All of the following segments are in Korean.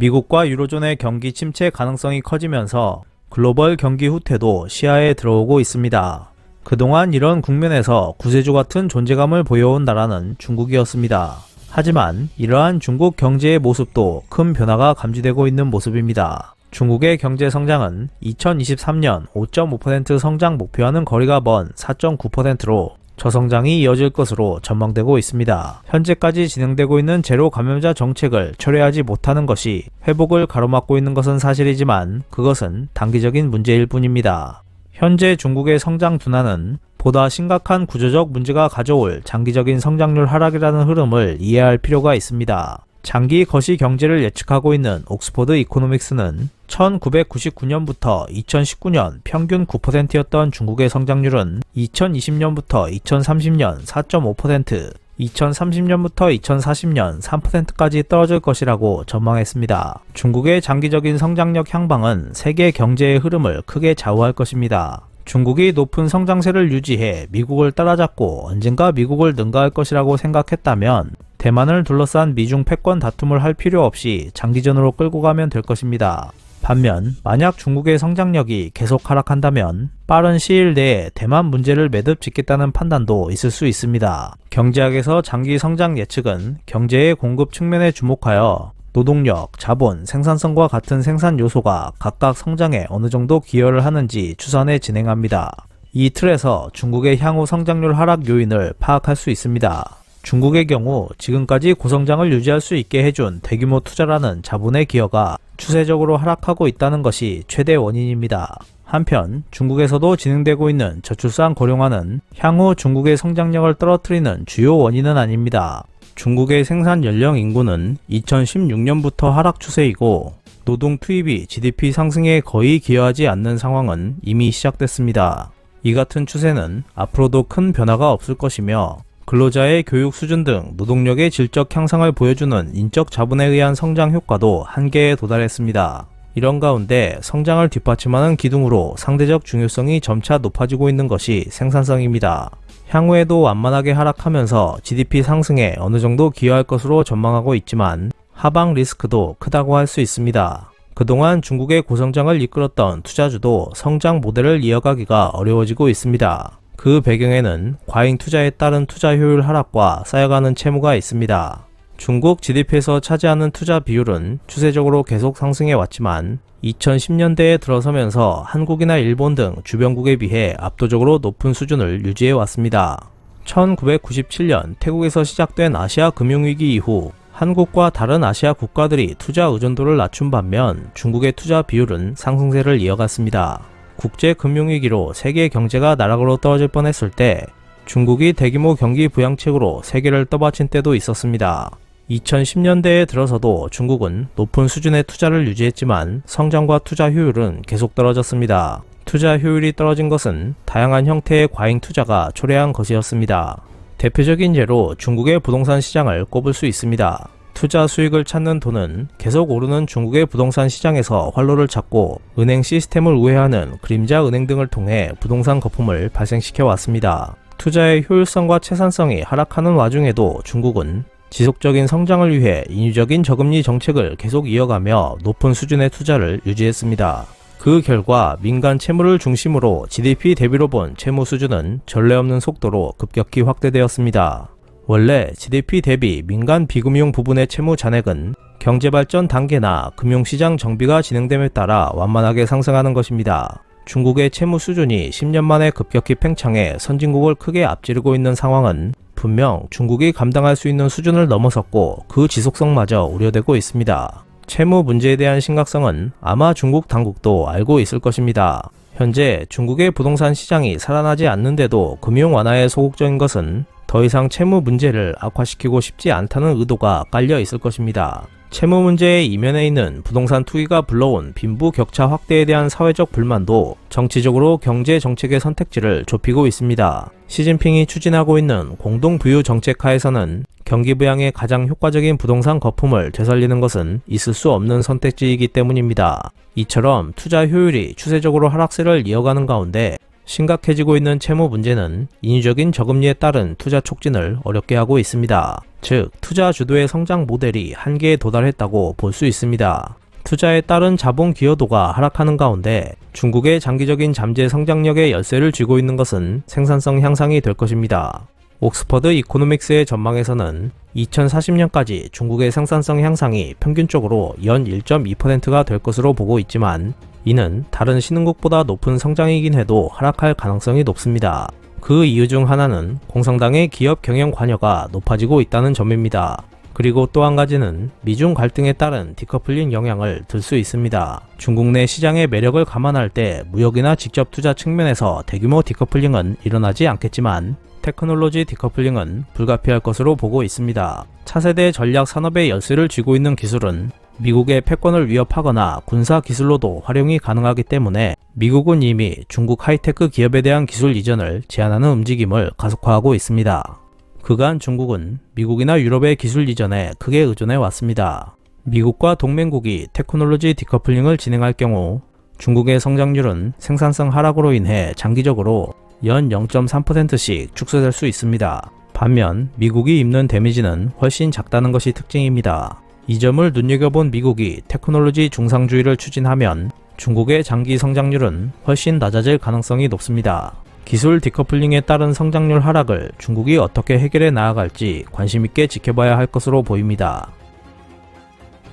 미국과 유로존의 경기 침체 가능성이 커지면서 글로벌 경기 후퇴도 시야에 들어오고 있습니다. 그동안 이런 국면에서 구세주 같은 존재감을 보여온 나라는 중국이었습니다. 하지만 이러한 중국 경제의 모습도 큰 변화가 감지되고 있는 모습입니다. 중국의 경제 성장은 2023년 5.5% 성장 목표와는 거리가 먼 4.9%로 저성장이 이어질 것으로 전망되고 있습니다. 현재까지 진행되고 있는 제로 감염자 정책을 철회하지 못하는 것이 회복을 가로막고 있는 것은 사실이지만 그것은 단기적인 문제일 뿐입니다. 현재 중국의 성장 둔화는 보다 심각한 구조적 문제가 가져올 장기적인 성장률 하락이라는 흐름을 이해할 필요가 있습니다. 장기 거시 경제를 예측하고 있는 옥스퍼드 이코노믹스는 1999년부터 2019년 평균 9%였던 중국의 성장률은 2020년부터 2030년 4.5%, 2030년부터 2040년 3%까지 떨어질 것이라고 전망했습니다. 중국의 장기적인 성장력 향방은 세계 경제의 흐름을 크게 좌우할 것입니다. 중국이 높은 성장세를 유지해 미국을 따라잡고 언젠가 미국을 능가할 것이라고 생각했다면 대만을 둘러싼 미중 패권 다툼을 할 필요 없이 장기전으로 끌고 가면 될 것입니다. 반면 만약 중국의 성장력이 계속 하락한다면 빠른 시일 내에 대만 문제를 매듭 짓겠다는 판단도 있을 수 있습니다. 경제학에서 장기 성장 예측은 경제의 공급 측면에 주목하여 노동력, 자본, 생산성과 같은 생산 요소가 각각 성장에 어느 정도 기여를 하는지 추산해 진행합니다. 이 틀에서 중국의 향후 성장률 하락 요인을 파악할 수 있습니다. 중국의 경우 지금까지 고성장을 유지할 수 있게 해준 대규모 투자라는 자본의 기여가 추세적으로 하락하고 있다는 것이 최대 원인입니다. 한편 중국에서도 진행되고 있는 저출산 고령화는 향후 중국의 성장력을 떨어뜨리는 주요 원인은 아닙니다. 중국의 생산 연령 인구는 2016년부터 하락 추세이고 노동 투입이 GDP 상승에 거의 기여하지 않는 상황은 이미 시작됐습니다. 이 같은 추세는 앞으로도 큰 변화가 없을 것이며 근로자의 교육 수준 등 노동력의 질적 향상을 보여주는 인적 자본에 의한 성장 효과도 한계에 도달했습니다. 이런 가운데 성장을 뒷받침하는 기둥으로 상대적 중요성이 점차 높아지고 있는 것이 생산성입니다. 향후에도 완만하게 하락하면서 GDP 상승에 어느 정도 기여할 것으로 전망하고 있지만 하방 리스크도 크다고 할 수 있습니다. 그동안 중국의 고성장을 이끌었던 투자주도 성장 모델을 이어가기가 어려워지고 있습니다. 그 배경에는 과잉 투자에 따른 투자 효율 하락과 쌓여가는 채무가 있습니다. 중국 GDP에서 차지하는 투자 비율은 추세적으로 계속 상승해 왔지만 2010년대에 들어서면서 한국이나 일본 등 주변국에 비해 압도적으로 높은 수준을 유지해 왔습니다. 1997년 태국에서 시작된 아시아 금융위기 이후 한국과 다른 아시아 국가들이 투자 의존도를 낮춘 반면 중국의 투자 비율은 상승세를 이어갔습니다. 국제금융위기로 세계 경제가 나락으로 떨어질 뻔했을 때 중국이 대규모 경기 부양책으로 세계를 떠받친 때도 있었습니다. 2010년대에 들어서도 중국은 높은 수준의 투자를 유지했지만 성장과 투자 효율은 계속 떨어졌습니다. 투자 효율이 떨어진 것은 다양한 형태의 과잉 투자가 초래한 것이었습니다. 대표적인 예로 중국의 부동산 시장을 꼽을 수 있습니다. 투자 수익을 찾는 돈은 계속 오르는 중국의 부동산 시장에서 활로를 찾고 은행 시스템을 우회하는 그림자 은행 등을 통해 부동산 거품을 발생시켜 왔습니다. 투자의 효율성과 채산성이 하락하는 와중에도 중국은 지속적인 성장을 위해 인위적인 저금리 정책을 계속 이어가며 높은 수준의 투자를 유지했습니다. 그 결과 민간 채무를 중심으로 GDP 대비로 본 채무 수준은 전례 없는 속도로 급격히 확대되었습니다. 원래 GDP 대비 민간 비금융 부분의 채무 잔액은 경제발전 단계나 금융시장 정비가 진행됨에 따라 완만하게 상승하는 것입니다. 중국의 채무 수준이 10년 만에 급격히 팽창해 선진국을 크게 앞지르고 있는 상황은 분명 중국이 감당할 수 있는 수준을 넘어섰고 그 지속성마저 우려되고 있습니다. 채무 문제에 대한 심각성은 아마 중국 당국도 알고 있을 것입니다. 현재 중국의 부동산 시장이 살아나지 않는데도 금융 완화에 소극적인 것은 더 이상 채무 문제를 악화시키고 싶지 않다는 의도가 깔려 있을 것입니다. 채무 문제의 이면에 있는 부동산 투기가 불러온 빈부 격차 확대에 대한 사회적 불만도 정치적으로 경제 정책의 선택지를 좁히고 있습니다. 시진핑이 추진하고 있는 공동부유 정책 하에서는 경기 부양에 가장 효과적인 부동산 거품을 되살리는 것은 있을 수 없는 선택지이기 때문입니다. 이처럼 투자 효율이 추세적으로 하락세를 이어가는 가운데 심각해지고 있는 채무 문제는 인위적인 저금리에 따른 투자 촉진을 어렵게 하고 있습니다. 즉 투자 주도의 성장 모델이 한계에 도달했다고 볼 수 있습니다. 투자에 따른 자본 기여도가 하락하는 가운데 중국의 장기적인 잠재 성장력의 열쇠를 쥐고 있는 것은 생산성 향상이 될 것입니다. 옥스퍼드 이코노믹스의 전망에서는 2040년까지 중국의 생산성 향상이 평균적으로 연 1.2%가 될 것으로 보고 있지만 이는 다른 신흥국보다 높은 성장이긴 해도 하락할 가능성이 높습니다. 그 이유 중 하나는 공산당의 기업 경영 관여가 높아지고 있다는 점입니다. 그리고 또 한 가지는 미중 갈등에 따른 디커플링 영향을 들 수 있습니다. 중국 내 시장의 매력을 감안할 때 무역이나 직접 투자 측면에서 대규모 디커플링은 일어나지 않겠지만 테크놀로지 디커플링은 불가피할 것으로 보고 있습니다. 차세대 전략 산업의 열쇠를 쥐고 있는 기술은 미국의 패권을 위협하거나 군사 기술로도 활용이 가능하기 때문에 미국은 이미 중국 하이테크 기업에 대한 기술 이전을 제한하는 움직임을 가속화하고 있습니다. 그간 중국은 미국이나 유럽의 기술 이전에 크게 의존해 왔습니다. 미국과 동맹국이 테크놀로지 디커플링을 진행할 경우 중국의 성장률은 생산성 하락으로 인해 장기적으로 연 0.3%씩 축소될 수 있습니다. 반면 미국이 입는 데미지는 훨씬 작다는 것이 특징입니다. 이 점을 눈여겨본 미국이 테크놀로지 중상주의를 추진하면 중국의 장기 성장률은 훨씬 낮아질 가능성이 높습니다. 기술 디커플링에 따른 성장률 하락을 중국이 어떻게 해결해 나아갈지 관심있게 지켜봐야 할 것으로 보입니다.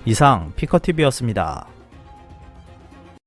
이상 피커TV였습니다.